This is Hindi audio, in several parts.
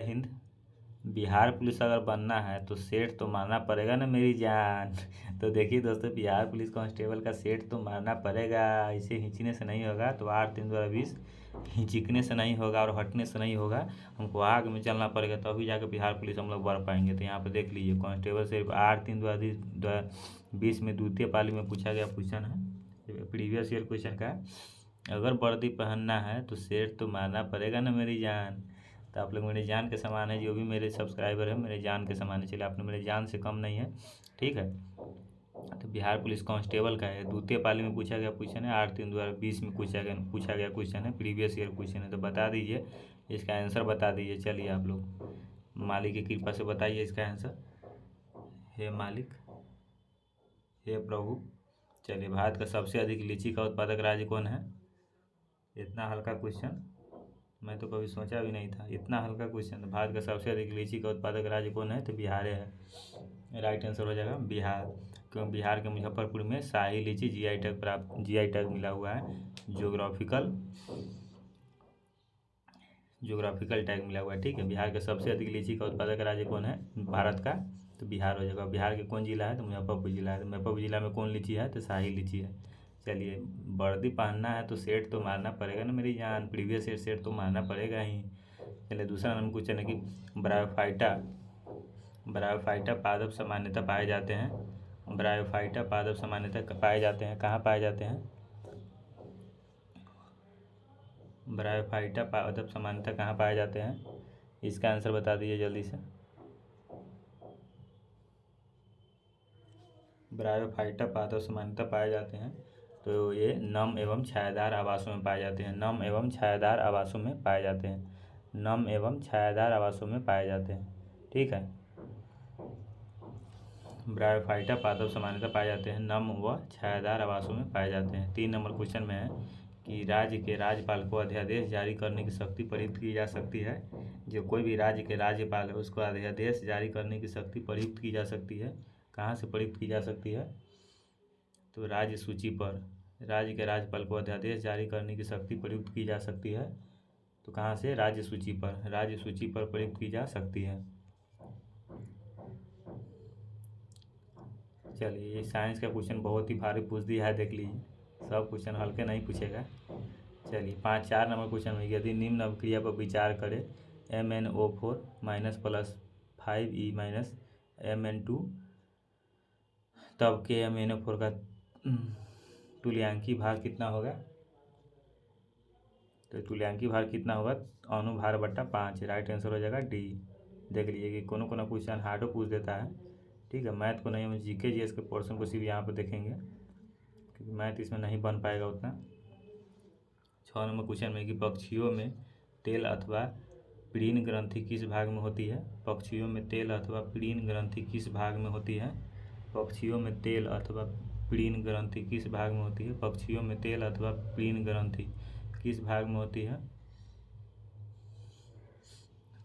हिंद। बिहार पुलिस अगर बनना है तो सेठ तो मारना पड़ेगा ना मेरी जान। तो देखिए दोस्तों, बिहार पुलिस कांस्टेबल का सेठ तो मारना पड़ेगा, इसे हिंचने से नहीं होगा। तो 8-3-20 हिचकने से नहीं होगा और हटने से नहीं होगा, हमको आग में चलना पड़ेगा, तभी जाकर बिहार पुलिस हम लोग बढ़ पाएंगे। तो यहाँ पे देख लीजिए, कांस्टेबल से 8-3-20 में द्वितीय पाली में पूछा गया क्वेश्चन है, प्रीवियस ईयर क्वेश्चन का। अगर वर्दी पहनना है तो सेठ तो मारना पड़ेगा ना मेरी जान। तो आप लोग मेरी जान के समान है, जो भी मेरे सब्सक्राइबर है मेरे जान के समान है, चलिए आपने मेरे जान से कम नहीं है, ठीक है। तो बिहार पुलिस कांस्टेबल का है, द्वितीय पाली में पूछा गया क्वेश्चन है, 8-3-2020 में पूछा गया क्वेश्चन है, प्रीवियस ईयर क्वेश्चन है। तो बता दीजिए इसका आंसर, बता दीजिए। चलिए आप लोग मालिक की कृपा से बताइए इसका आंसर। हे मालिक, हे प्रभु। चलिए, भारत का सबसे अधिक लीची का उत्पादक राज्य कौन है? इतना हल्का क्वेश्चन मैं तो कभी सोचा भी नहीं था, इतना हल्का क्वेश्चन। तो भारत का सबसे अधिक लीची का उत्पादक राज्य कौन है? तो बिहार है। राइट आंसर हो जाएगा बिहार, क्योंकि बिहार के मुजफ्फरपुर में शाही लीची जीआई टैग मिला हुआ है, जोग्राफिकल टैग मिला हुआ है, ठीक है। बिहार के सबसे अधिक लीची का उत्पादक राज्य कौन है भारत का? तो बिहार हो जाएगा। बिहार के कौन जिला है? तो मुजफ्फरपुर जिला है। तो मुजफ्फरपुर जिला में कौन लीची है? तो शाही लीची है। चलिए, वर्दी पहनना है तो सेठ तो मारना पड़ेगा ना मेरी जान, प्रीवियस ईयर सेठ तो मारना पड़ेगा ही। चलिए, दूसरा नंबर क्वेश्चन है कि ब्रायोफाइटा पादप सामान्यतः पाए जाते हैं। ब्रायोफाइटा पादप सामान्यतः पाए जाते हैं, कहाँ पाए जाते हैं? ब्रायोफाइटा पादप सामान्यतः कहाँ पाए जाते हैं? इसका आंसर बता दीजिए जल्दी से। ब्रायोफाइटा पादप सामान्यतः पाए जाते हैं, तो ये नम एवं छायादार आवासों में पाए जाते हैं। नम एवं छायादार आवासों में पाए जाते हैं। नम एवं छायादार आवासों में पाए जाते हैं, ठीक है। ब्रायोफाइटा पादप सामान्यतः पाए जाते हैं, नम व छायादार आवासों में पाए जाते हैं। 3 नंबर क्वेश्चन में है कि राज्य के राज्यपाल को अध्यादेश जारी करने की शक्ति प्रयुक्त की जा सकती है। जो कोई भी राज्य के राज्यपाल है उसको अध्यादेश जारी करने की शक्ति प्रयुक्त की जा सकती है। कहाँ से प्रयुक्त की जा सकती है? तो राज्य सूची पर, राज्य के राज्यपाल को अध्यादेश जारी करने की शक्ति प्रयुक्त की जा सकती है। तो कहाँ से? राज्य सूची पर, राज्य सूची पर प्रयुक्त की जा सकती है। चलिए, ये साइंस का क्वेश्चन बहुत ही भारी पूछ दिया है, देख लीजिए, सब क्वेश्चन हल्के नहीं पूछेगा। चलिए, 4 नंबर क्वेश्चन में, यदि निम्न अभिक्रिया पर विचार करें, MnO4 minus plus 5E minus Mn2, तब के MnO4 का तुल्यांकी भार कितना होगा? तो तुल्यांकी भार कितना होगा? अनुभार बट्टा 5। राइट आंसर हो जाएगा डी। देख लीजिए कि कोनो क्वेश्चन हार्डो पूछ देता है, ठीक है। मैथ को नहीं, हम जीके जीएस के पोर्शन को सिर्फ यहाँ पर देखेंगे, क्योंकि मैथ इसमें नहीं बन पाएगा उतना। 6 नंबर क्वेश्चन में कि पक्षियों में तेल अथवा प्रीण ग्रंथि किस भाग में होती है? पक्षियों में तेल अथवा प्रीण ग्रंथि किस भाग में होती है? पक्षियों में तेल अथवा प्रीण ग्रंथि किस भाग में होती है? पक्षियों में तेल अथवा प्रीण ग्रंथि किस भाग में होती है?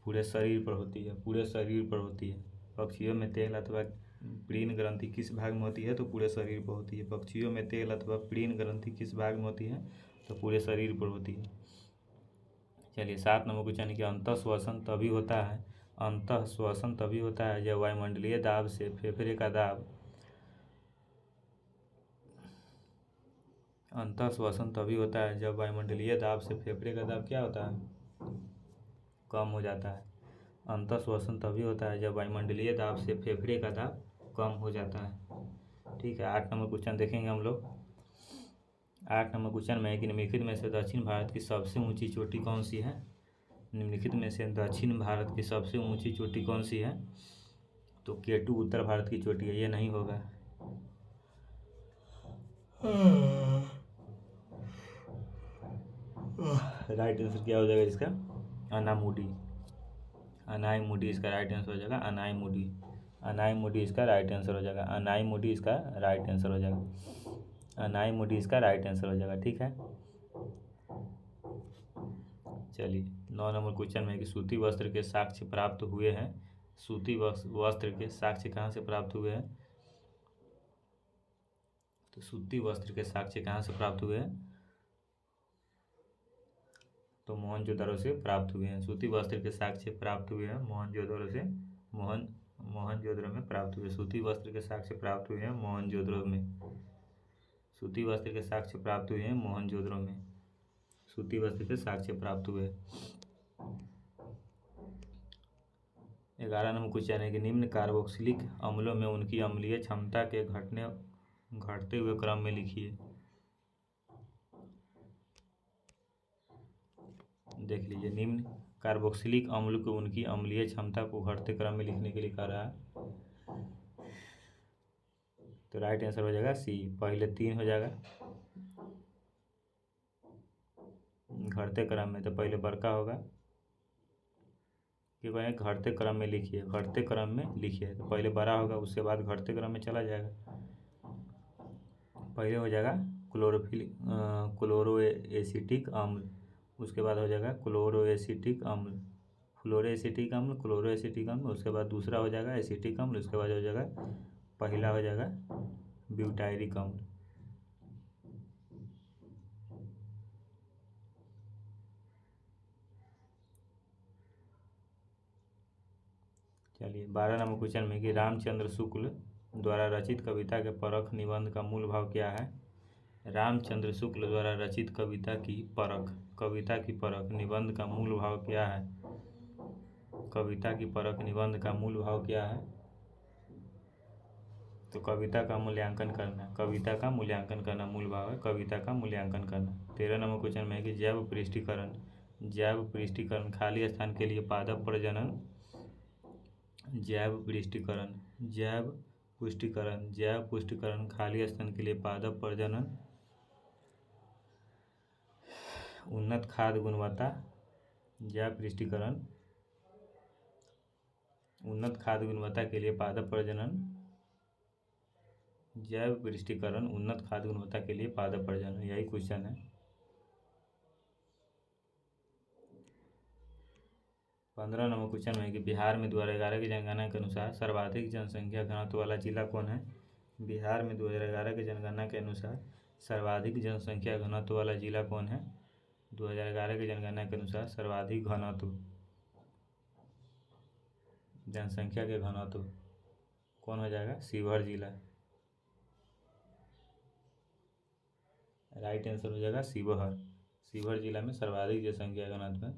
पूरे शरीर पर होती है, पूरे शरीर पर होती है। पक्षियों में तेल अथवा प्रीण ग्रंथि किस भाग में होती है? तो पूरे शरीर पर होती है। पक्षियों में तेल अथवा प्रीण ग्रंथि किस भाग में होती है? तो पूरे शरीर पर होती है। चलिए, 7 नंबर क्वेश्चन है कि अंतः श्वसन तभी होता है, अंतः श्वसन तभी होता है जब वायुमंडलीय दाब से फेफड़े का दाब, अंतः श्वसन तभी होता है जब वायुमंडलीय दाब से फेफड़े का दाब क्या होता है? कम हो जाता है। अंतः श्वसन तभी होता है जब वायुमंडलीय दाब से फेफड़े का दाब कम हो जाता है, ठीक है। 8 नंबर क्वेश्चन देखेंगे हम लोग। 8 नंबर क्वेश्चन में है कि निम्नलिखित में से दक्षिण भारत की सबसे ऊंची चोटी कौन सी है? निम्नलिखित में से दक्षिण भारत की सबसे ऊंची चोटी कौन सी है? तो केटू उत्तर भारत की चोटी है, ये नहीं होगा। राइट आंसर क्या हो जाएगा इसका? अनामुडी, अनाईमुडी इसका राइट आंसर हो जाएगा। अनाईमुडी, अनाईमुडी इसका राइट आंसर हो जाएगा। अनाईमुडी इसका राइट आंसर हो जाएगा। अनाईमुडी इसका राइट आंसर हो जाएगा, ठीक है। चलिए, 9 नंबर क्वेश्चन में कि सूती वस्त्र के साक्ष्य प्राप्त हुए हैं। सूती वस्त्र के साक्ष्य कहाँ से प्राप्त हुए हैं? तो सूती वस्त्र के साक्ष्य कहाँ से प्राप्त हुए हैं? तो मोहनजोदड़ो से प्राप्त हुए हैं। सूती वस्त्र के साक्ष्य प्राप्त हुए हैं मोहनजोदड़ो से, मोहनजोदड़ो में प्राप्त हुए। सूती वस्त्र के साक्ष्य प्राप्त हुए हैं मोहनजोदड़ो में। सूती वस्त्र के साक्ष्य प्राप्त हुए हैं मोहनजोदड़ो में। सूती वस्त्र के साक्ष्य प्राप्त हुए। 11 नंबर क्वेश्चन है कि निम्न कार्बोक्सिलिक अम्लों में उनकी अम्लीय क्षमता के घटते हुए क्रम में लिखिए। देख लीजिए, निम्न कार्बोक्सिलिक अम्ल को उनकी अम्लीय क्षमता को घटते क्रम में लिखने के लिए कह रहा है। तो राइट आंसर हो जाएगा सी, पहले 3 हो जाएगा घटते क्रम में, तो पहले बड़का होगा, क्यों कहें घटते क्रम में लिखिए, घटते क्रम में लिखिए, तो पहले बड़ा होगा उसके बाद घटते क्रम में चला जाएगा। पहले हो जाएगा क्लोरोएसिटिक अम्ल, उसके बाद हो जाएगा क्लोरोएसिटिक अम्ल, फ्लोरोएसिटिक अम्ल, क्लोरोएसिटिक अम्ल, उसके बाद दूसरा हो जाएगा एसिटिक अम्ल, उसके बाद हो जाएगा पहला हो जाएगा ब्यूटायरिक अम्ल। चलिए 12 नंबर क्वेश्चन में कि रामचंद्र शुक्ल द्वारा रचित कविता के परख निबंध का मूल भाव क्या है। रामचंद्र शुक्ल द्वारा रचित कविता की परख निबंध का मूल भाव क्या है। कविता की परख निबंध का मूल भाव क्या है। तो कविता का मूल्यांकन करना, कविता का मूल्यांकन करना मूल भाव है, कविता का मूल्यांकन करना। 13 नंबर क्वेश्चन में है कि जैव पृष्ठीकरण खाली स्थान के लिए पादप प्रजनन, जैव पुष्टिकरण खाली स्थान के लिए पादप प्रजनन, उन्नत खाद्य गुणवत्ता, जैव पुष्टिकरण उन्नत खाद्य गुणवत्ता के लिए पादप प्रजनन, जैव पुष्टिकरण उन्नत खाद्य गुणवत्ता के लिए पादप प्रजनन, यही क्वेश्चन है। 15 नंबर क्वेश्चन में कि बिहार में 2011 की जनगणना के अनुसार सर्वाधिक जनसंख्या घनत्व वाला जिला कौन है। बिहार में 2011 की जनगणना के अनुसार सर्वाधिक जनसंख्या घनत्व वाला जिला कौन है। 2011 की जनगणना के अनुसार सर्वाधिक जनसंख्या के घनत्व कौन हो जाएगा, शिवहर जिला। राइट आंसर हो जाएगा शिवहर जिला में सर्वाधिक जनसंख्या घनत्व है।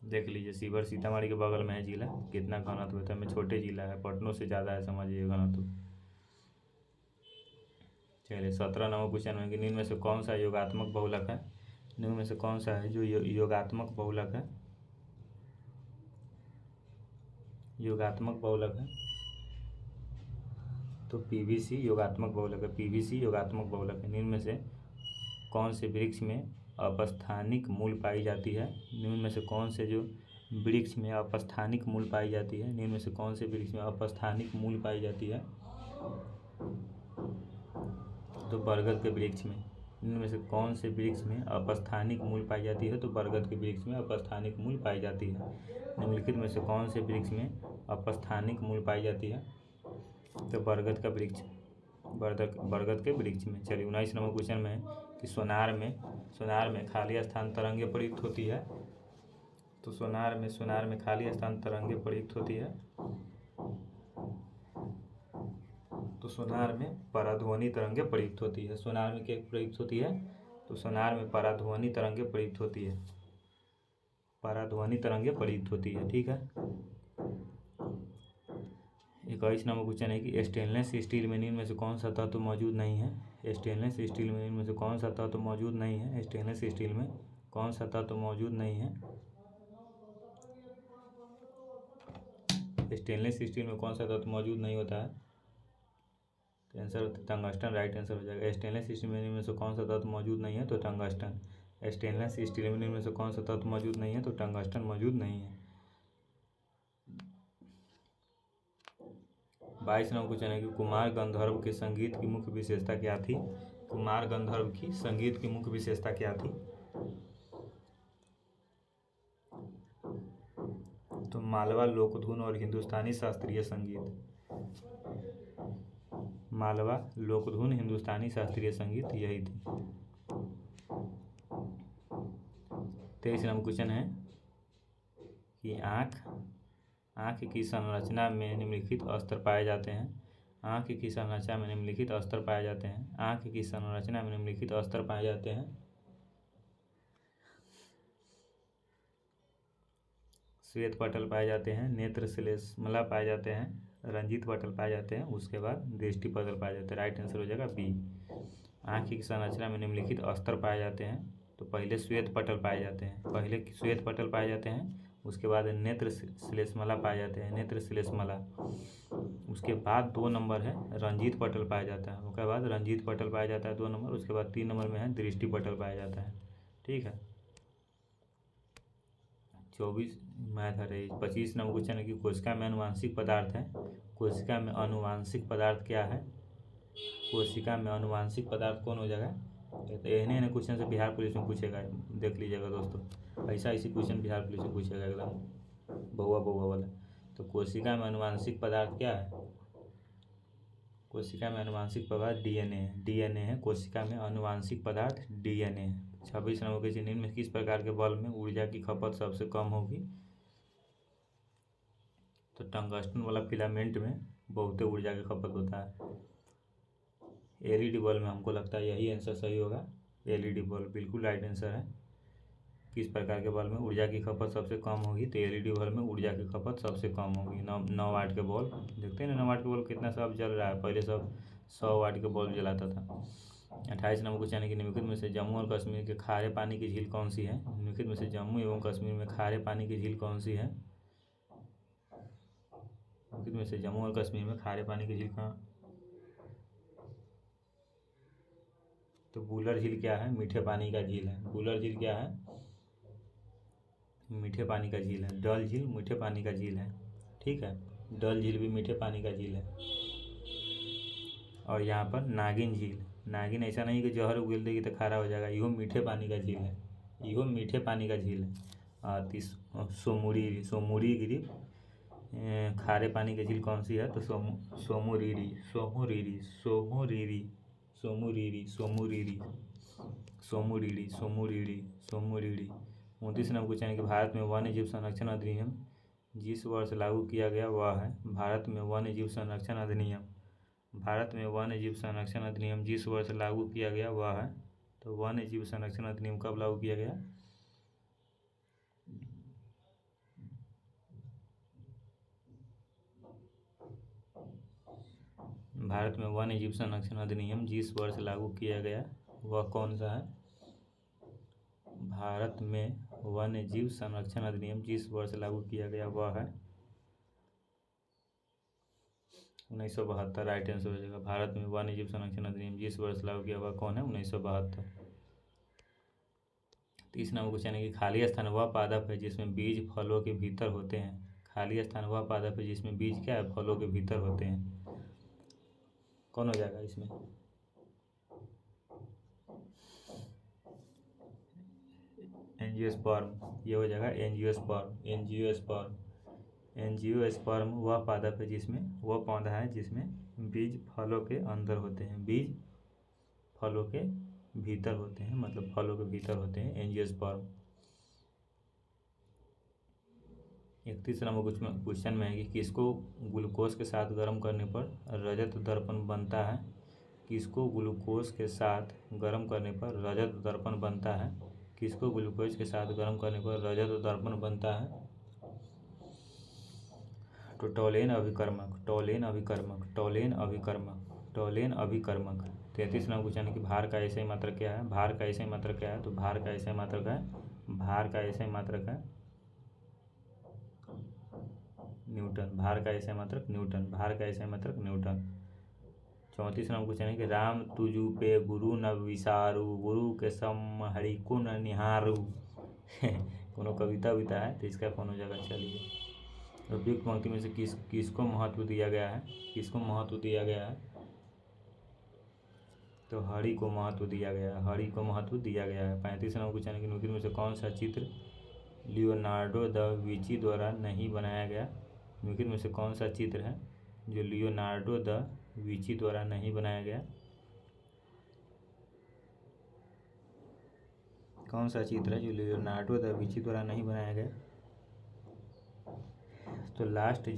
देख लीजिए, शिवहर सीतामढ़ी के बगल में है जिला, कितना घनत्व होता है, में छोटे जिला है, पटनों से ज़्यादा है, समझिए घनत्व। चलिए 17 नंबर क्वेश्चन में कि निम्न में से कौन सा योगात्मक बहुलक है। निम्न में से कौन सा है जो योगात्मक बहुलक है। योगात्मक बहुलक है तो पीवीसी योगात्मक बहुलक है, पीवीसी योगात्मक बहुलक है। निम्न में से कौन से वृक्ष में अपस्थानिक मूल पाई जाती है। निम्न में से कौन से जो वृक्ष में अपस्थानिक मूल पाई जाती है। निम्न में से कौन से वृक्ष में अपस्थानिक मूल पाई जाती है। तो बरगद के वृक्ष में। निम्न में से कौन से वृक्ष में अपस्थानिक मूल पाई जाती है। तो बरगद के वृक्ष में अपस्थानिक मूल पाई जाती है। निम्नलिखित में से कौन से वृक्ष में अपस्थानिक मूल पाई जाती है। तो बरगद का वृक्ष, बरगद के वृक्ष में। चलिए 19 नंबर क्वेश्चन में है कि सोनार में खाली स्थान तरंगे प्रयुक्त होती है। तो सोनार में खाली स्थान तरंगे प्रयुक्त होती है। तो सोनार में पराध्वनि तरंगे प्रयुक्त होती है। सोनार में क्या प्रयुक्त होती है। तो सोनार में पराध्वनि तरंगे प्रयुक्त होती है, पराध्वनि तरंगे प्रयुक्त होती है। ठीक है। 21 नंबर क्वेश्चन है कि स्टेनलेस स्टील में निम्न में से कौन सा तत्व मौजूद नहीं है। स्टेनलेस स्टील में निम्न में से कौन सा तत्व मौजूद नहीं है। स्टेनलेस स्टील में कौन सा तत्व मौजूद नहीं है। स्टेनलेस स्टील में कौन सा तत्व मौजूद नहीं होता है। तो आंसर टंगस्टन राइट आंसर हो जाएगा। स्टेनलेस स्टील में निम्न में से कौन सा तत्व मौजूद नहीं है। तो टंगस्टन। स्टेनलेस स्टील में निम्न में से कौन सा तत्व मौजूद नहीं है। तो टंगस्टन मौजूद नहीं है। 22 नंबर क्वेश्चन है कि कुमार गंधर्व के संगीत की मुख्य विशेषता क्या थी। कुमार गंधर्व की संगीत की मुख्य विशेषता क्या थी। तो मालवा लोकधुन और हिंदुस्तानी शास्त्रीय संगीत। मालवा, लोकधुन, हिंदुस्तानी शास्त्रीय संगीत यही थी। 23 नंबर क्वेश्चन है कि आँख की संरचना में निम्नलिखित अस्त्र पाए जाते हैं। आँख की संरचना में निम्नलिखित अस्त्र पाए जाते हैं। आँख की संरचना में निम्नलिखित अस्त्र पाए जाते हैं। श्वेत पटल पाए जाते हैं, नेत्र श्लेष्मला पाए जाते हैं, रंजित पटल पाए जाते हैं, उसके बाद दृष्टि पटल पाए जाते हैं। राइट आंसर हो जाएगा बी। आँख की संरचना में निम्नलिखित अस्त्र पाए जाते हैं। तो पहले श्वेत पटल पाए जाते हैं, पहले श्वेत पटल पाए जाते हैं, उसके बाद नेत्र श्लेष्मला पाए जाते हैं, नेत्र श्लेष्मला। उसके बाद 2 नंबर है रंजित पटल पाया जाता है, उसके बाद रंजित पटल पाया जाता है 2 नंबर। उसके बाद 3 नंबर में है दृष्टि पटल पाया जाता है। ठीक है। 24 मैथ है रही। 25 नंबर क्वेश्चन है कि कोशिका में अनुवांशिक पदार्थ है। कोशिका में अनुवांशिक पदार्थ क्या है? कोशिका में अनुवांशिक पदार्थ कौन हो जाएगा? तो इन्हें क्वेश्चन से बिहार पुलिस में पूछेगा, देख लीजिएगा दोस्तों, ऐसा ऐसी क्वेश्चन बिहार पुलिस में पूछेगा एकदम बउआ वाला। तो कोशिका में अनुवांशिक पदार्थ क्या है? कोशिका में अनुवांशिक पदार्थ डीएनए है। डीएनए है कोशिका में अनुवांशिक पदार्थ, डीएनए है। 26 नंबर के निम्न में किस प्रकार के बल्ब में ऊर्जा की खपत सबसे कम होगी? तो टंगस्टन वाला फिलामेंट में बहुत ऊर्जा की खपत होता है। एलईडी बल्ब में हमको लगता है यही आंसर सही होगा, एलईडी बल्ब बिल्कुल राइट आंसर है। किस प्रकार के बल्ब में ऊर्जा की खपत सबसे कम होगी? तो एलईडी बल्ब में ऊर्जा की खपत सबसे कम होगी। 9 वाट के बल्ब देखते हैं ना, 9 वाट के बल्ब कितना सब जल रहा है, पहले सब 100 वाट के बल्ब जलाता था। 28 नंबर क्वेश्चन है कि निम्नलिखित में से जम्मू और कश्मीर के खारे पानी की झील कौन सी है? निम्नलिखित में से जम्मू एवं कश्मीर में खारे पानी की झील कौन सी है? निम्नलिखित में से जम्मू और कश्मीर में खारे पानी की झील कहाँ? तो बुलर झील क्या है? मीठे पानी का झील है। बुलर झील क्या है? मीठे पानी का झील है। डल झील मीठे पानी का झील है। ठीक है, डल झील भी मीठे पानी का झील है। और यहाँ पर नागिन झील, नागिन ऐसा नहीं कि जहर उगल देगी तो खारा हो जाएगा, इहो मीठे पानी का झील है, इहो मीठे पानी का झील है। सोमुरी गिरी खारे पानी की झील कौन सी है? तो सोमुरीरी। 29 नंबर क्वेश्चन है कि भारत में वन्य जीव संरक्षण अधिनियम जिस वर्ष लागू किया गया वह है? भारत में वन्य जीव संरक्षण अधिनियम, भारत में वन्य जीव संरक्षण अधिनियम जिस वर्ष लागू किया गया वह है? तो वन्य जीव संरक्षण अधिनियम कब लागू किया गया? भारत में वन्य जीव संरक्षण अधिनियम जिस वर्ष लागू किया गया वह कौन सा है? भारत में वन्य जीव संरक्षण अधिनियम जिस वर्ष लागू किया गया वह है 1972। राइट आंसर हो जाएगा। भारत में वन्य जीव संरक्षण अधिनियम जिस वर्ष लागू किया वह कौन है? 1972। 30 नंबर क्वेश्चन है कि खाली स्थान वह पादप है जिसमें बीज फलों के भीतर होते हैं। खाली स्थान वह पादप है जिसमें बीज क्या है? फलों के भीतर होते हैं। कौन हो जाएगा इसमें? एंजियोस्पर्म, ये हो जाएगा एंजियोस्पर्म। एंजियोस्पर्म वह पादप है जिसमें, वह पौधा है जिसमें बीज फलों के अंदर होते हैं, बीज फलों के भीतर होते हैं, मतलब फलों के भीतर होते हैं एंजियोस्पर्म। 31 नंबर क्वेश्चन में है कि किसको ग्लूकोज के साथ गर्म करने पर रजत दर्पण बनता है? किसको ग्लूकोज के साथ गर्म करने पर रजत दर्पण बनता है? किसको ग्लूकोज के साथ गर्म करने पर रजत दर्पण बनता है? तो टोलेन अभिकर्मक। 33 नंबर क्वेश्चन है कि भार का ऐसे मात्रक क्या है? भार का ऐसे मात्रक क्या है? तो भार का ऐसे मात्रक है न्यूटन। भार का ऐसे मात्रक न्यूटन। 34 नंबर क्वेश्चन है कि राम तुजु पे गुरु न विसारू, गुरु के सम हरिको न निहारू। कोनो कविता है तो इसका कौन हो जाएगा? चलिए, उपयुक्त पंक्ति में से किसको महत्व दिया गया है? तो हरि को महत्व दिया गया है। 35 नंबर क्वेश्चन है कि निम्नलिखित में से कौन सा चित्र लियोनार्डो दा विंची द्वारा नहीं बनाया गया? निम्नलिखित में से कौन सा चित्र है जो लियोनार्डो दा विची द्वारा नहीं बनाया गया। कौन सा चित्र है जो लियोनार्डो दा विची द्वारा नहीं बनाया गया? तो लास्ट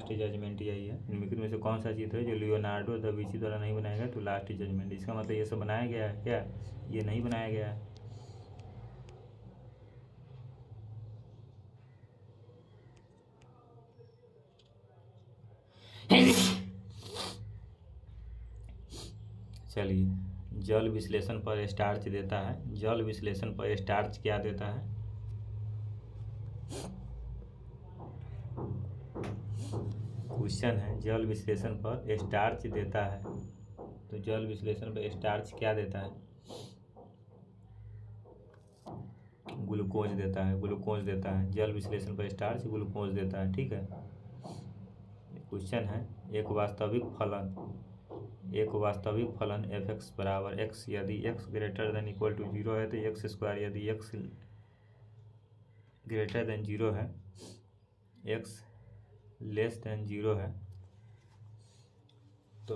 जजमेंट यही है। निम्नलिखित में से कौन सा चित्र है जो लियोनार्डो दा विची द्वारा नहीं बनाया गया? तो लास्ट जजमेंट। इसका मतलब ये सब बनाया गया है क्या? ये नहीं बनाया गया है। चलिए, जल विश्लेषण पर स्टार्च देता है। जल विश्लेषण पर स्टार्च क्या देता है? क्वेश्चन है, जल विश्लेषण पर स्टार्च देता है, तो जल विश्लेषण पर स्टार्च क्या देता है? ग्लूकोज देता है। ग्लूकोज देता है। जल विश्लेषण पर स्टार्च ग्लूकोज देता है। ठीक है। क्वेश्चन है, एक वास्तविक फलन एफ एक्स बराबर एक्स यदि x greater than equal to 0 है तो एक्स स्क्वायर, यदि एक्स ग्रेटर देन 0 है, एक्स लेस देन 0 है, तो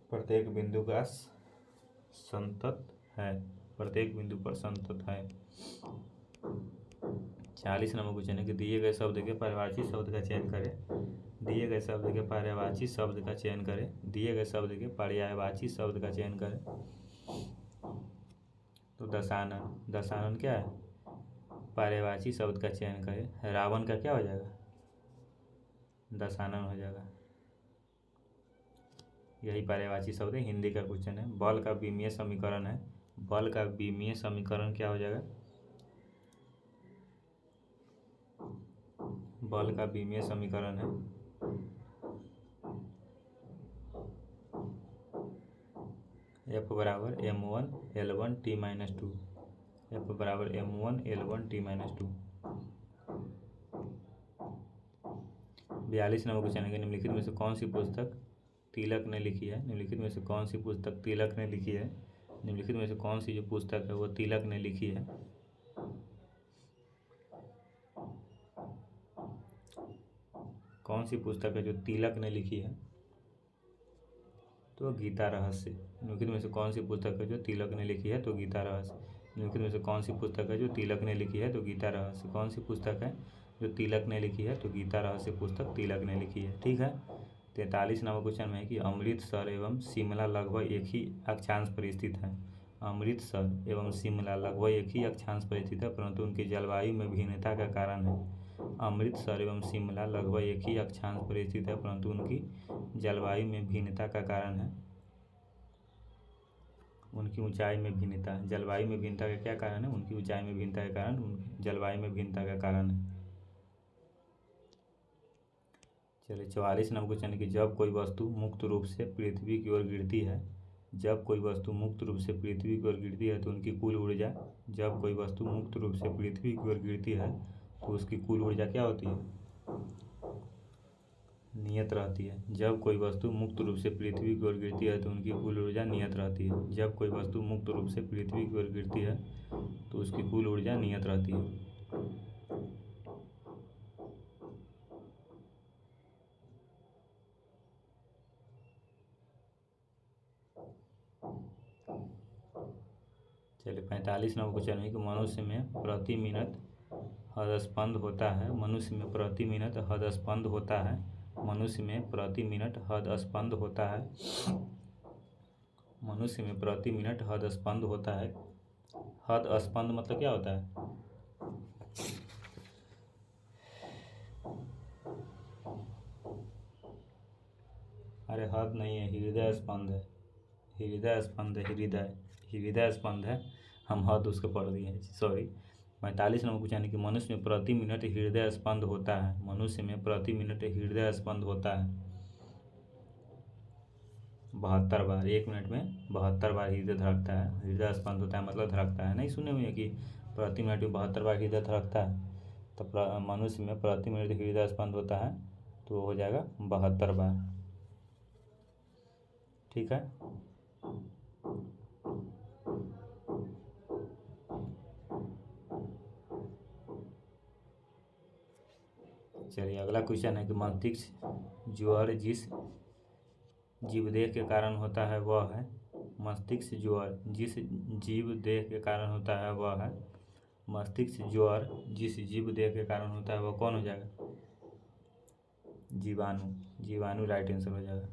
प्रत्येक बिंदु का संतत है। प्रत्येक बिंदु पर संतत है। 40 नंबर क्वेश्चन है कि दिए गए शब्द के पर्यायवाची शब्द का चयन करें। दिए गए शब्द के पर्यायवाची शब्द का चयन करें। दिए गए शब्द के पर्यायवाची शब्द का चयन करें। तो दशानन क्या है? पर्यायवाची शब्द का चयन करें। रावण का क्या हो जाएगा? दशानन हो जाएगा। यही पर्यायवाची शब्द है। हिंदी का क्वेश्चन है। बल का विमीय समीकरण है। बल का विमीय समीकरण क्या हो जाएगा? बल का विमीय समीकरण है F बराबर m1L1T-2। F बराबर m1L1T-2। 42 नंबर क्वेश्चन है, निम्नलिखित में से कौन सी पुस्तक तिलक ने लिखी है? निम्नलिखित में से कौन सी पुस्तक तिलक ने लिखी है? निम्नलिखित में से कौन सी जो पुस्तक है वो तिलक ने लिखी है? कौन सी पुस्तक है जो तिलक ने लिखी है? तो गीता रहस्य। निम्नलिखित में से कौन सी पुस्तक है जो तिलक ने लिखी है? तो गीता रहस्य। निम्नलिखित में से कौन सी पुस्तक है जो तिलक ने लिखी है? तो गीता रहस्य। कौन सी पुस्तक है जो तिलक ने लिखी है? तो गीता रहस्य पुस्तक तिलक ने लिखी है। ठीक है। 43 नंबर क्वेश्चन में है कि अमृतसर एवं शिमला लगभग एक ही अक्षांश पर स्थित है। अमृतसर एवं शिमला लगभग एक ही अक्षांश पर स्थित है, परंतु उनकी जलवायु में भिन्नता का कारण है। अमृतसर एवं शिमला लगभग एक ही अक्षांश पर स्थित है, परंतु उनकी जलवायु में भिन्नता का कारण है। उनकी ऊंचाई में भिन्नता। जलवायु में भिन्नता का क्या कारण है? उनकी ऊंचाई में भिन्नता के कारण, उनकी जलवायु में भिन्नता का कारण है। चलिए, 44 नंबर क्वेश्चन है कि जब कोई वस्तु मुक्त रूप से पृथ्वी की ओर गिरती है, जब कोई वस्तु मुक्त रूप से पृथ्वी की ओर गिरती है तो उनकी कुल ऊर्जा, जब कोई वस्तु मुक्त रूप से पृथ्वी की ओर गिरती है तो उसकी कुल ऊर्जा क्या होती है? नियत रहती है। जब कोई वस्तु मुक्त रूप से पृथ्वी की ओर गिरती है तो उनकी कुल ऊर्जा नियत रहती है। जब कोई वस्तु मुक्त रूप से पृथ्वी की ओर गिरती है तो उसकी कुल ऊर्जा नियत रहती है। चलिए, 45 नंबर क्वेश्चन है कि मनुष्य में प्रति मिनट हृदस्पंद होता है। मनुष्य में प्रति मिनट हृदस्पंद होता है। मनुष्य में प्रति मिनट हृदस्पंद होता है। मनुष्य में प्रति मिनट हृदस्पंद होता है। हृदस्पंद मतलब क्या होता है? अरे हृदय नहीं है, हृदय स्पंद है। हृदय स्पंद है। हृदय स्पंद है। हम हद उसको पढ़ दिए हैं, सॉरी। 45 नंबर क्वेश्चन है कि मनुष्य में प्रति मिनट हृदय स्पंद होता है। मनुष्य में प्रति मिनट हृदय स्पंद होता है 72 बार। 1 मिनट में 72 बार हृदय धड़कता है। हृदय स्पंद होता है मतलब धड़कता है। नहीं सुने हुए कि प्रति मिनट में 72 बार हृदय धड़कता है? तो मनुष्य में प्रति मिनट हृदय स्पंद होता है तो हो जाएगा 72 बार। ठीक है। चलिए अगला क्वेश्चन है कि मस्तिष्क ज्वर जिस जीवदेह के कारण होता है वह है। मस्तिष्क ज्वर जिस जीवदेह के कारण होता है वह है। मस्तिष्क ज्वर जिस जीवदेह के कारण होता है वह कौन हो जाएगा? जीवाणु। जीवाणु राइट आंसर हो जाएगा।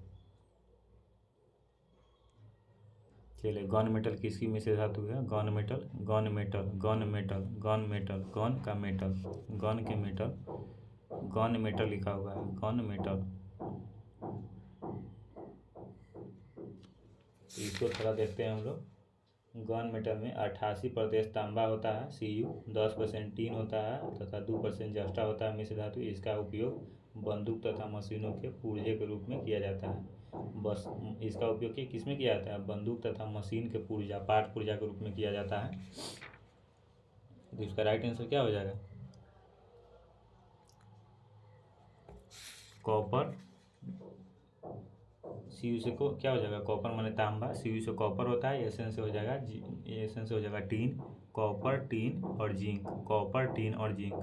चलिए गन मेटल किसकी मिश्र धातु है? Gun metal, gun metal, gun metal, gun metal, gun का मेटल, गन के मेटल, गन मेटल लिखा हुआ है, गन मेटल। इसको थोड़ा देखते हैं हम लोग। गन मेटल में 88% तांबा होता है Cu, 10% टीन होता है तथा 2% जस्टा होता है मिश्र धातु। इसका उपयोग बंदूक तथा मशीनों के पुर्जे के रूप में किया जाता है। बस इसका उपयोग किस में किया जाता है? बंदूक तथा मशीन के पुर्जा, पार्ट पुर्जा के रूप में किया जाता है। तो इसका राइट आंसर क्या हो जाएगा? कॉपर। Cu से को क्या हो जाएगा? कॉपर माने तांबा, Cu से कॉपर होता है, Sn से हो जाएगा Sn से हो जाएगा टीन। कॉपर, टीन और जिंक, कॉपर, टीन और जिंक।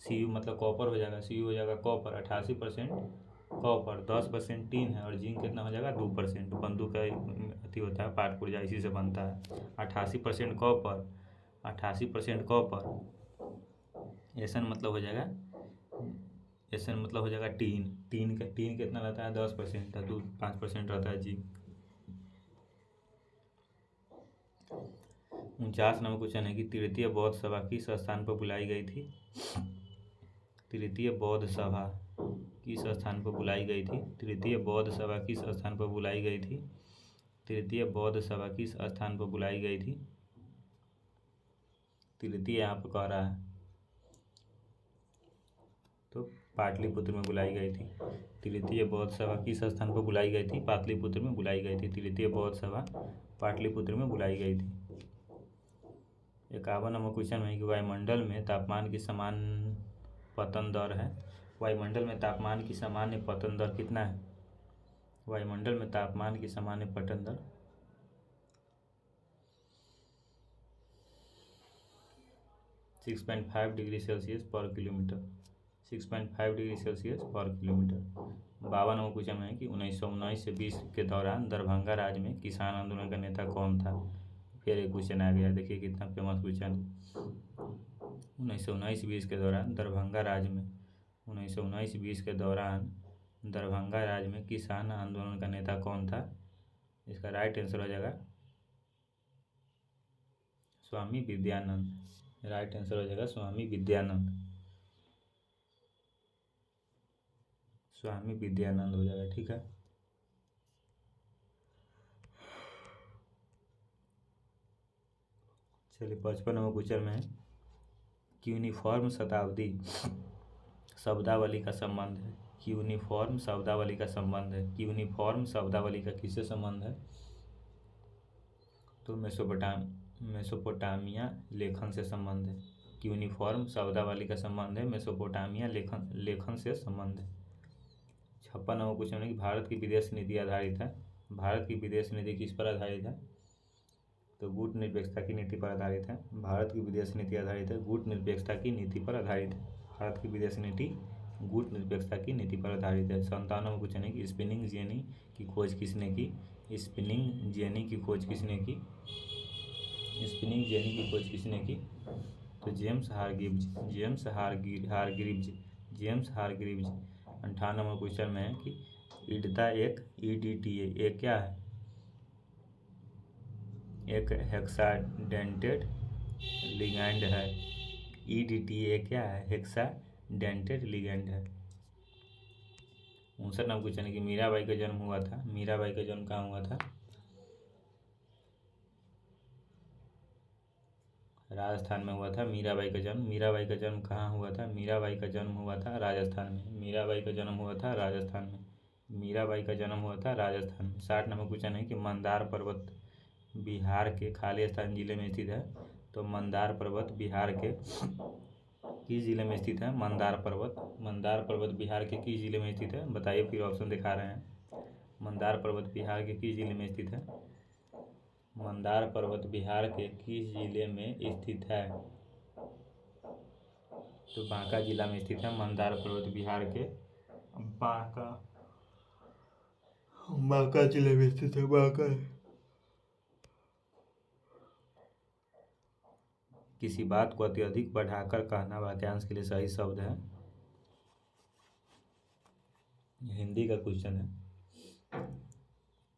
Cu मतलब कॉपर हो जाएगा, Cu हो जाएगा कॉपर 88% कॉपर, 10% टीन है और जिंक कितना हो जाएगा? 2%। बंदूक का अति होता है पार्ट पुर्जा, इसी से बनता है। 88% कॉपर, 88% कॉपर। Sn मतलब हो जाएगा Sn मतलब हो जाएगा टीन। टीन कितना रहता है? 10%। 5% रहता है जिंक। 49 नंबर क्वेश्चन है कि तृतीय बौद्ध सभा किस स्थान पर बुलाई गई थी? तृतीय बौद्ध सभा किस स्थान पर बुलाई गई थी? तृतीय बौद्ध सभा किस स्थान पर बुलाई गई थी? तृतीय बौद्ध सभा किस स्थान पर बुलाई गई थी? तृतीय यहाँ पर कह रहा है तो पाटलिपुत्र में बुलाई गई थी। तृतीय बौद्ध सभा किस स्थान पर बुलाई गई थी? पाटलिपुत्र में बुलाई गई थी। तृतीय बौद्ध सभा पाटलिपुत्र में बुलाई गई थी। 51 नंबर क्वेश्चन है कि वायुमंडल में तापमान की समान पतन दर है। वायुमंडल में तापमान की सामान्य पतन दर कितना है? वायुमंडल में तापमान की सामान्य पतन दर 6.5 डिग्री सेल्सियस पर किलोमीटर। 6.5 डिग्री सेल्सियस पर किलोमीटर। 52 नंबर क्वेश्चन है कि 1919 से 20 के दौरान दरभंगा राज्य में किसान आंदोलन का नेता कौन था? फिर एक क्वेश्चन आ गया, देखिए कितना फेमस क्वेश्चन। 1919-20 के दौरान दरभंगा राज्य में 1919-20 के दौरान दरभंगा राज्य में किसान आंदोलन का नेता कौन था? इसका राइट आंसर हो जाएगा स्वामी विद्यानंद। राइट आंसर हो जाएगा स्वामी विद्यानंद। स्वामी विद्यानंद हो जाएगा, ठीक है। चलिए 55 नंबर क्वेश्चन में है कि यूनिफॉर्म शताब्दी शब्दावली का संबंध है। कि यूनिफॉर्म शब्दावली का संबंध है। कि यूनिफॉर्म शब्दावली का किससे संबंध है? तो मेसोपोटामिया लेखन से संबंध है। कि यूनिफॉर्म शब्दावली का संबंध है मेसोपोटामिया लेखन से संबंध है। 56 नंबर क्वेश्चन है कि भारत की विदेश नीति आधारित है। भारत की विदेश नीति किस पर आधारित है? तो गुट निरपेक्षता की नीति पर आधारित है। भारत की विदेश नीति आधारित है गुट निरपेक्षता की नीति पर आधारित है। भारत की विदेश नीति गुट निरपेक्षता की नीति पर आधारित है। 57 नंबर क्वेश्चन है कि स्पिनिंग जेनी की खोज किसने की? स्पिनिंग जेनी की खोज किसने की? स्पिनिंग जेनी की खोज किसने की? तो जेम्स हारग्रीव्ज। जेम्स हारग्रीव्ज। 58 नंबर क्वेश्चन में है कि ईडता एक EDTA एक क्या है? एक हेक्साडेंटेड लिगैंड है। EDTA क्या है? हेक्साडेंटेड लिगैंड है। 59 नंबर क्वेश्चन है कि मीराबाई का जन्म हुआ था। मीराबाई का जन्म कहाँ हुआ था? राजस्थान में हुआ था मीराबाई का जन्म। मीराबाई का जन्म कहाँ हुआ था? मीराबाई का जन्म हुआ था राजस्थान में। मीराबाई का जन्म हुआ था राजस्थान में। मीराबाई का जन्म हुआ था राजस्थान में। 60 नंबर क्वेश्चन है कि मंदार पर्वत बिहार के खालिस्तान जिले में स्थित है। तो मंदार पर्वत बिहार के किस जिले में स्थित है? मंदार पर्वत बिहार के किस जिले में स्थित है? बताइए, फिर ऑप्शन दिखा रहे हैं। मंदार पर्वत बिहार के किस जिले में स्थित है? मंदार पर्वत बिहार के किस जिले में स्थित है? तो बांका जिला में स्थित है। मंदार पर्वत बिहार के बांका बांका जिले में स्थित है। बांका किसी बात को अत्यधिक बढ़ाकर कहना वाक्यांश के लिए सही शब्द है। हिंदी का क्वेश्चन है।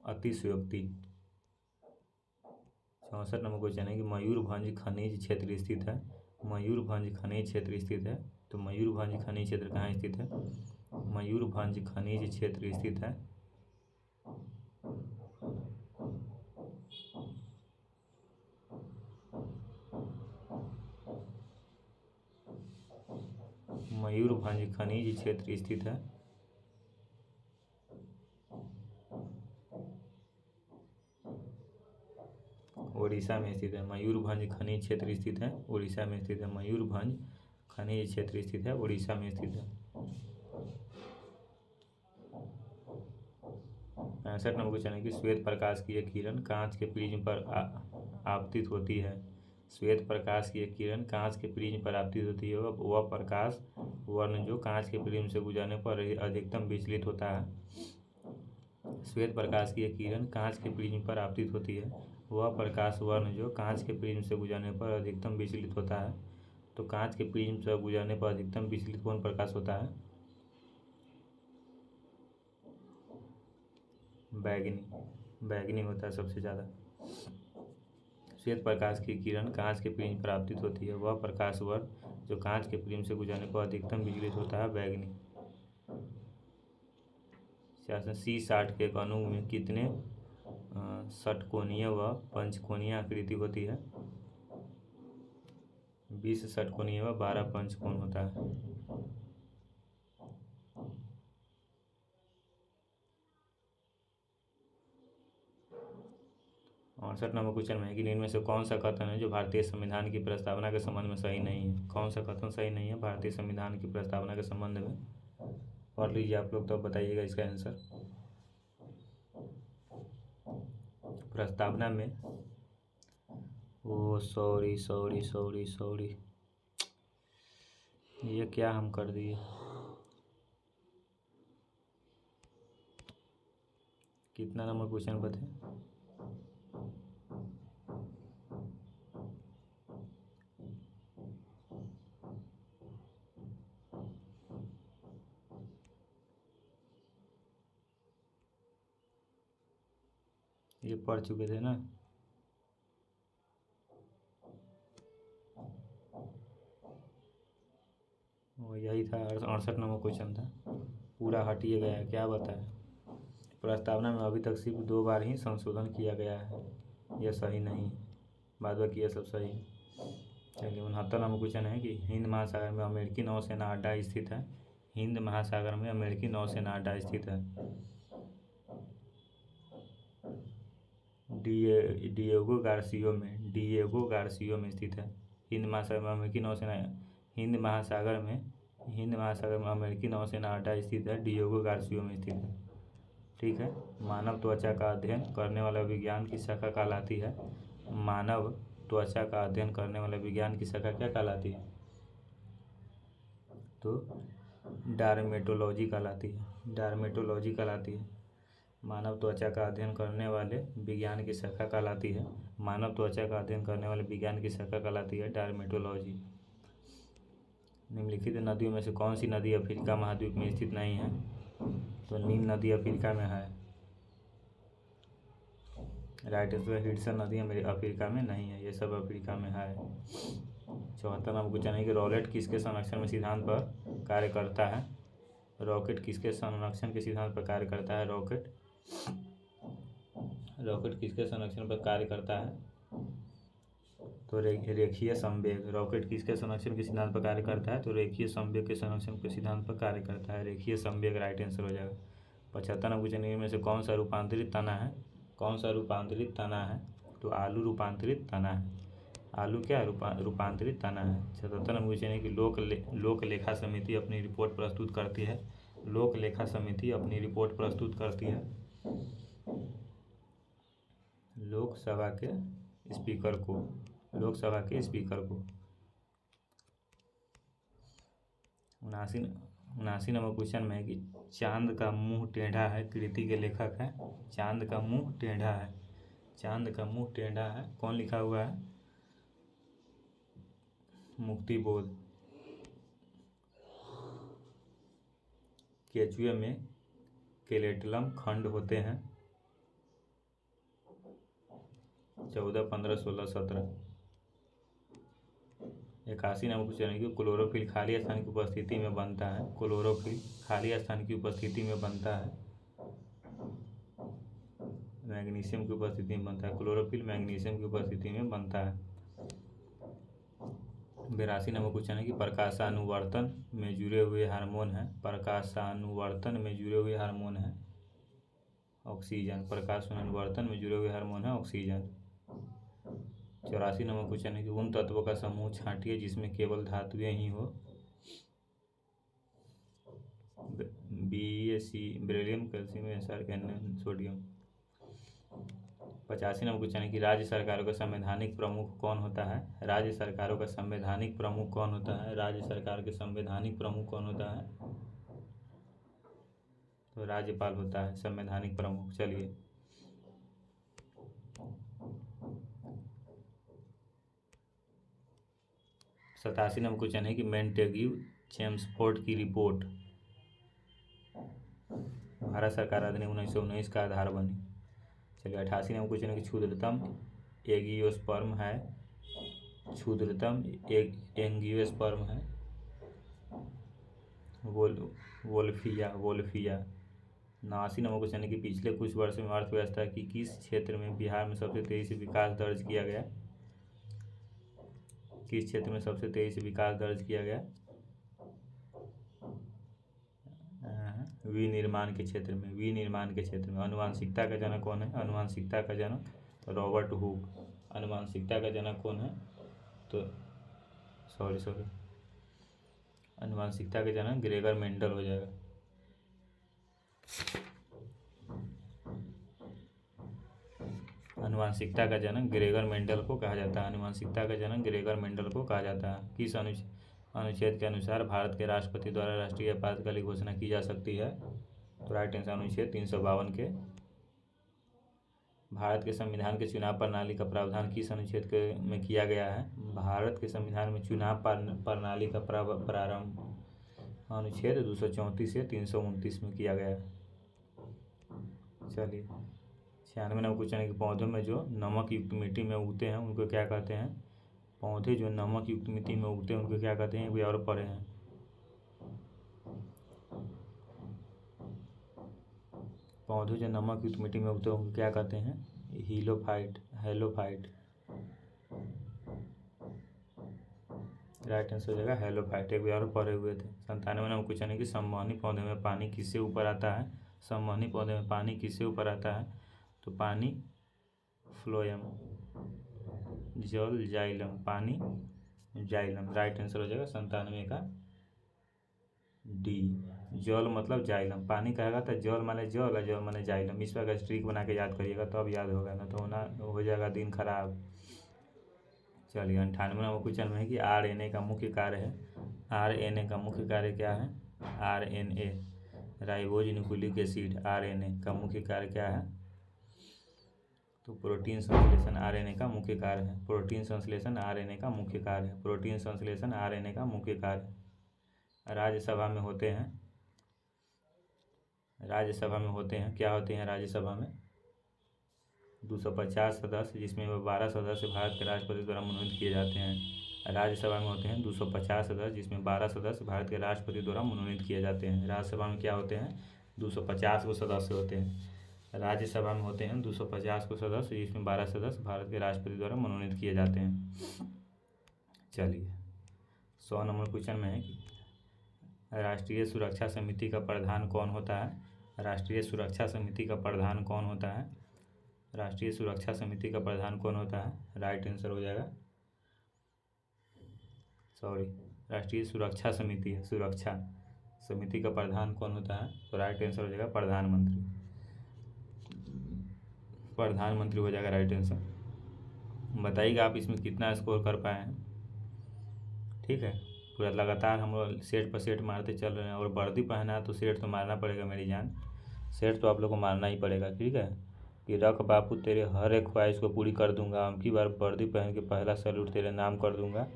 अतिशयोक्ति। 64 नंबर क्वेश्चन है कि मयूरभंज खनिज क्षेत्र स्थित है। मयूरभंज खनिज क्षेत्र स्थित है। तो मयूरभंज खनिज क्षेत्र कहाँ स्थित है? मयूरभंज खनिज क्षेत्र स्थित है मयूरभंज खनिज क्षेत्र स्थित है उड़ीसा में स्थित है। मयूरभंज खनिज क्षेत्र स्थित है उड़ीसा में स्थित है। मयूरभंज खनिज क्षेत्र स्थित है उड़ीसा में स्थित है। 65 नंबर क्वेश्चन है कि श्वेत प्रकाश की एक किरण कांच के प्रिज्म पर आपतित होती है। श्वेत प्रकाश की एक किरण कांच के प्रिज्म पर आपतित होती है। वह प्रकाश वर्ण जो कांच के प्रिज्म से गुजरने पर अधिकतम विचलित होता है। श्वेत प्रकाश की एक किरण कांच के प्रिज्म पर आपतित होती है। वह प्रकाश वर्ण जो कांच के प्रिज्म से गुजरने पर अधिकतम विचलित होता है। तो कांच के प्रिज्म से गुजरने पर अधिकतम विचलित कौन प्रकाश होता है? बैगनी। बैगनी होता है सबसे ज़्यादा। श्वेत प्रकाश की किरण कांच के प्रिज्म पर आपतित होती है। वह प्रकाश वर्ण जो कांच के प्रिज्म से गुजरने पर अधिकतम विचलित होता है बैगनी। C60 के एक अणु में कितने षटकोणीय व पंचकोणीय आकृति होती है? 20 षटकोणीय व 12 पंचकोण होता है। 68 नंबर क्वेश्चन में है कि इनमें से कौन सा कथन है जो भारतीय संविधान की प्रस्तावना के संबंध में सही नहीं है? कौन सा कथन सही नहीं है भारतीय संविधान की प्रस्तावना के संबंध में? पढ़ लीजिए आप लोग, तो बताइएगा इसका आंसर। प्रस्तावना में सॉरी ये क्या हम कर दिए। कितना नंबर क्वेश्चन बताए? ये पढ़ चुके थे ना। वो यही था। 68 नंबर क्वेश्चन था। पूरा हटिए गया है, क्या बताए? प्रस्तावना में अभी तक सिर्फ 2 बार ही संशोधन किया गया है। यह सही नहीं है, बाद बाकी यह सब सही है। चलिए 69 नंबर क्वेश्चन है कि हिंद महासागर में अमेरिकी नौसेना अड्डा स्थित है। हिंद महासागर में अमेरिकी नौसेना अड्डा स्थित है। डिएगो गार्सियो में स्थित है। हिंद महासागर में अमेरिकी नौसेना अमेरिकी नौसेना अड्डा स्थित है, डिएगो गार्सियो में स्थित है। ठीक है। मानव त्वचा का अध्ययन करने वाला विज्ञान की शाखा कहलाती है। मानव त्वचा का अध्ययन करने वाला विज्ञान की शाखा क्या कहलाती है? तो डार्मेटोलॉजी कहलाती है। मानव त्वचा का अध्ययन करने वाले विज्ञान की शाखा कहलाती है। मानव त्वचा का अध्ययन करने वाले विज्ञान की शाखा कहलाती है डार्मेटोलॉजी। निम्नलिखित नदियों में से कौन सी नदी अफ्रीका महाद्वीप में स्थित नहीं है? तो नील नदी अफ्रीका में है। Right answer. हिडसन नदी अफ्रीका में नहीं है, ये सब अफ्रीका में है। 74 नंबर क्वेश्चन है कि रॉकेट किसके संरक्षण में सिद्धांत पर कार्य करता है? रॉकेट किसके संरक्षण के सिद्धांत पर कार्य करता है? रॉकेट किसके संरक्षण पर कार्य करता है? तो रेखीय संवेग। रॉकेट किसके संरक्षण के सिद्धांत पर कार्य करता है? तो रेखीय संवेग के संरक्षण के सिद्धांत पर कार्य करता है। रेखीय संवेग राइट आंसर हो जाएगा। 75 नंबर क्वेश्चन में से कौन सा रूपांतरित तना है? तो आलू रूपांतरित तना है। आलू क्या रूपांतरित तना है। 77 नंबर क्वेश्चन है कि लोक लेखा समिति अपनी रिपोर्ट प्रस्तुत करती है। लोकसभा के स्पीकर को। उनासी नंबर क्वेश्चन में है कि चांद का मुंह टेढ़ा है, कृति के लेखक है। चांद का मुंह टेढ़ा है, चांद का मुंह टेढ़ा है, कौन लिखा हुआ है? मुक्ति बोध। केचुए में केलेटलम खंड होते हैं। 14, 15, 16, 17। 81 नंबर क्वेश्चन है कि क्लोरोफिल खाली स्थान की उपस्थिति में बनता है। क्लोरोफिल खाली स्थान की उपस्थिति में बनता है। मैग्नीशियम की उपस्थिति में बनता है। क्लोरोफिल मैग्नीशियम की उपस्थिति में बनता है। 82 नंबर क्वेश्चन है कि प्रकाशानुवर्तन में जुड़े हुए हार्मोन है। प्रकाशानुवर्तन में जुड़े हुए हार्मोन है ऑक्सीजन। प्रकाशानुवर्तन में जुड़े हुए हार्मोन है ऑक्सीजन। 84 नंबर क्वेश्चन है कि उन तत्वों का समूह छांटिए जिसमें केवल धातुएं ही हो। BeSe, beryllium, calcium, SrN, sodium. 85 number question है कि राज्य सरकारों का संवैधानिक प्रमुख कौन होता है? राज्य सरकारों का संवैधानिक प्रमुख कौन होता है? राज्य सरकार के संवैधानिक प्रमुख कौन होता है? तो राज्यपाल होता है संवैधानिक प्रमुख। चलिए 87 नंबर क्वेश्चन है कि मेंटेग्यू चेम्सफोर्ड की रिपोर्ट भारत सरकार अधिनियम 1919 का आधार बनी। चलिए 88 नंबर क्वेश्चन है कि क्षुद्रतम एंजियोस्पर्म है। क्षुद्रतम एंजियोस्पर्म है वोल्फिया। 89 नंबर क्वेश्चन है कि पिछले कुछ वर्षों में अर्थव्यवस्था की किस क्षेत्र में बिहार में सबसे तेजी से विकास दर्ज किया गया? किस क्षेत्र में सबसे तेजी से विकास दर्ज किया गया? विनिर्माण के क्षेत्र में। विनिर्माण के क्षेत्र में। आनुवांशिकता का जनक कौन है? आनुवांशिकता का जनक रॉबर्ट हुक। आनुवांशिकता का जनक कौन है? तो सॉरी आनुवांशिकता के जनक ग्रेगर मेंडल हो जाएगा। आनुवांशिकता का जनक ग्रेगर मेंडल को कहा जाता है। आनुवांशिकता का जनक ग्रेगर मेंडल को कहा जाता है। किस अनुच्छेद के अनुसार भारत के राष्ट्रपति द्वारा राष्ट्रीय आपातकाल की घोषणा की जा सकती है? तो राइट आंसर अनुच्छेद 352 के। भारत के संविधान के चुनाव प्रणाली का प्रावधान किस अनुच्छेद में किया गया है? भारत के संविधान में चुनाव प्रणाली का प्रारंभ अनुच्छेद 234 से 329 में किया गया है। चलिए 96 नंबर क्वेश्चन है कि पौधों में जो नमक युक्त मिट्टी में उगते हैं उनको क्या कहते हैं? पौधे जो नमक युक्त मिट्टी में उगते हैं उनको क्या कहते हैं? कोई और पढ़े हैं? पौधे जो नमक युक्त मिट्टी में उगते हैं उनको क्या कहते हैं? हेलोफाइट। राइट आंसर हो जाएगा हेलोफाइट। एक बार पढ़े हुए थे। 97 नंबर क्वेश्चन है कि संवहनी पौधे में पानी किससे ऊपर आता है? संवहनी पौधे में पानी किससे ऊपर आता है? तो पानी फ्लोएम, जल, जाइलम। पानी जाइलम। राइट आंसर हो जाएगा 97 का डी। जल मतलब जाइलम। पानी कहेगा तो जल माने जल और जल माने जाइलम। इस पर स्ट्रिक बना के याद करिएगा तो अब याद होगा, ना तो हो जाएगा दिन खराब। चलिए 98 नंबर क्वेश्चन में है कि RNA का मुख्य कार्य है। RNA का मुख्य कार्य क्या है? RNA ribose nucleic acid. RNA का मुख्य कार्य क्या है? तो प्रोटीन संश्लेषण RNA का मुख्य कार्य है। प्रोटीन संश्लेषण RNA का मुख्य कार्य है। प्रोटीन संश्लेषण RNA का मुख्य कार्य। राज्यसभा में होते हैं क्या होते हैं राज्यसभा में? 250 सदस्य, जिसमें 12 सदस्य भारत के राष्ट्रपति द्वारा मनोनीत किए जाते हैं। राज्यसभा में होते हैं 250 सदस्य, जिसमें 12 सदस्य भारत के राष्ट्रपति द्वारा मनोनीत किए जाते हैं। राज्यसभा में क्या होते हैं? 250 को सदस्य होते हैं। राज्यसभा में होते हैं 250 को सदस्य, जिसमें 12 सदस्य भारत के राष्ट्रपति द्वारा मनोनीत किए जाते हैं। चलिए 100 नंबर क्वेश्चन में है कि राष्ट्रीय सुरक्षा समिति का प्रधान कौन होता है? राष्ट्रीय सुरक्षा समिति का प्रधान कौन होता है? राष्ट्रीय सुरक्षा समिति का प्रधान कौन होता है? राइट आंसर हो जाएगा राष्ट्रीय सुरक्षा समिति है। सुरक्षा समिति का प्रधान कौन होता है? तो राइट आंसर हो जाएगा प्रधानमंत्री हो जाएगा राइट आंसर। बताइएगा आप इसमें कितना स्कोर कर पाए हैं। ठीक है। पूरा लगातार हम लोग सेट पर सेट मारते चल रहे हैं और वर्दी पहना है तो सेट तो मारना पड़ेगा मेरी जान, सेट तो आप लोग को मारना ही पड़ेगा, ठीक है। कि रख बापू तेरे हर एक ख्वाहिश को पूरी कर दूंगा, अब की बार वर्दी पहन के पहला सैल्यूट तेरे नाम कर दूंगा।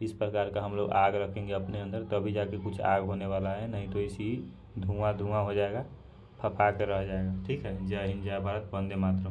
इस प्रकार का हम लोग आग रखेंगे अपने अंदर, तभी जाके कुछ आग होने वाला है, नहीं तो इसी धुआं धुआं हो जाएगा, फपा के रह जाएगा, ठीक है। जय हिंद, जय भारत, वंदे मातरम।